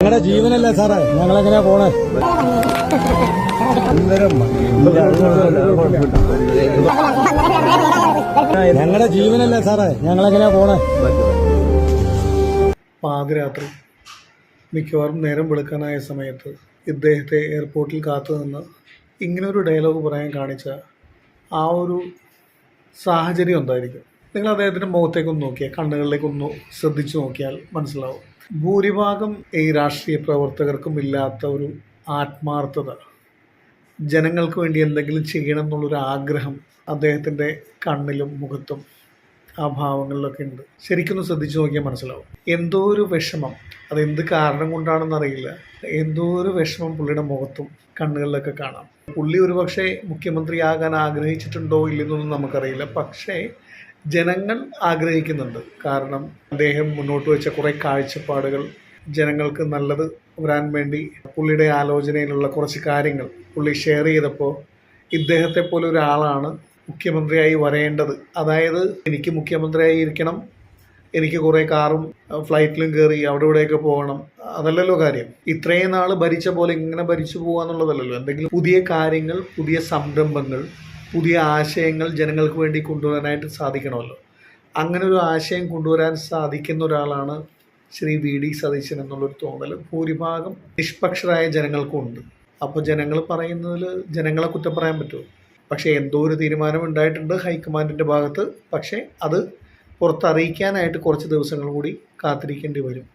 ഞങ്ങളുടെ ജീവനല്ലേ സാറേ, ഞങ്ങളെങ്ങനെയാ പോണേ? ഞങ്ങളുടെ ജീവനല്ലേ സാറേ, ഞങ്ങളെങ്ങനെയാ പോണേ? പാതിരാത്രി മിക്കവാറും നേരം വെളുക്കാനായ സമയത്ത് ഇദ്ദേഹത്തെ എയർപോർട്ടിൽ കാത്തു നിന്ന് ഇങ്ങനൊരു ഡയലോഗ് പറയാൻ കാണിച്ച ആ ഒരു സാഹചര്യം എന്തായിരിക്കും? നിങ്ങൾ അദ്ദേഹത്തിൻ്റെ മുഖത്തേക്കൊന്ന് നോക്കിയാൽ, കണ്ണുകളിലേക്കൊന്ന് ശ്രദ്ധിച്ചു നോക്കിയാൽ മനസ്സിലാവും. ഭൂരിഭാഗം ഈ രാഷ്ട്രീയ പ്രവർത്തകർക്കും ഇല്ലാത്ത ഒരു ആത്മാർത്ഥത, ജനങ്ങൾക്ക് വേണ്ടി എന്തെങ്കിലും ചെയ്യണം എന്നുള്ളൊരു ആഗ്രഹം അദ്ദേഹത്തിൻ്റെ കണ്ണിലും മുഖത്തും ആ ഭാവങ്ങളിലൊക്കെ ഉണ്ട്. ശരിക്കൊന്ന് ശ്രദ്ധിച്ചു നോക്കിയാൽ മനസ്സിലാവും. എന്തോ ഒരു വിഷമം, അതെന്ത് കാരണം കൊണ്ടാണെന്നറിയില്ല, എന്തോ ഒരു വിഷമം പുള്ളിയുടെ മുഖത്തും കണ്ണുകളിലൊക്കെ കാണാം. പുള്ളി ഒരുപക്ഷെ മുഖ്യമന്ത്രിയാകാൻ ആഗ്രഹിച്ചിട്ടുണ്ടോ ഇല്ലെന്നൊന്നും നമുക്കറിയില്ല. പക്ഷേ ജനങ്ങൾ ആഗ്രഹിക്കുന്നുണ്ട്. കാരണം അദ്ദേഹം മുന്നോട്ട് വെച്ച കുറേ കാഴ്ചപ്പാടുകൾ ജനങ്ങൾക്ക് നല്ലത് വരാൻ വേണ്ടി പുള്ളിയുടെ ആലോചനയിലുള്ള കുറച്ച് കാര്യങ്ങൾ പുള്ളി ഷെയർ ചെയ്തപ്പോൾ ഇദ്ദേഹത്തെ പോലെ ഒരാളാണ് മുഖ്യമന്ത്രിയായി വരേണ്ടത്. അതായത് എനിക്ക് മുഖ്യമന്ത്രിയായി ഇരിക്കണം, എനിക്ക് കുറേ കാറും ഫ്ലൈറ്റിലും കയറി അവിടെ ഇവിടെയൊക്കെ പോകണം, അതല്ലല്ലോ കാര്യം. ഇത്രയും നാൾ ഭരിച്ച പോലെ ഇങ്ങനെ ഭരിച്ചു പോകാന്നുള്ളതല്ലല്ലോ. എന്തെങ്കിലും പുതിയ കാര്യങ്ങൾ, പുതിയ സംരംഭങ്ങൾ, പുതിയ ആശയങ്ങൾ ജനങ്ങൾക്ക് വേണ്ടി കൊണ്ടുവരാനായിട്ട് സാധിക്കണമല്ലോ. അങ്ങനെ ഒരു ആശയം കൊണ്ടുവരാൻ സാധിക്കുന്ന ഒരാളാണ് ശ്രീ വി ഡി സതീശൻ എന്നുള്ളൊരു തോന്നൽ ഭൂരിഭാഗം നിഷ്പക്ഷരായ ജനങ്ങൾക്കും ഉണ്ട്. അപ്പോൾ ജനങ്ങൾ പറയുന്നതിൽ ജനങ്ങളെ കുറ്റം പറയാൻ പറ്റുമോ? പക്ഷേ എന്തോ ഒരു തീരുമാനം ഉണ്ടായിട്ടുണ്ട് ഹൈക്കമാൻഡിൻ്റെ ഭാഗത്ത്. പക്ഷേ അത് പുറത്തറിയിക്കാനായിട്ട് കുറച്ച് ദിവസങ്ങൾ കൂടി കാത്തിരിക്കേണ്ടി വരും.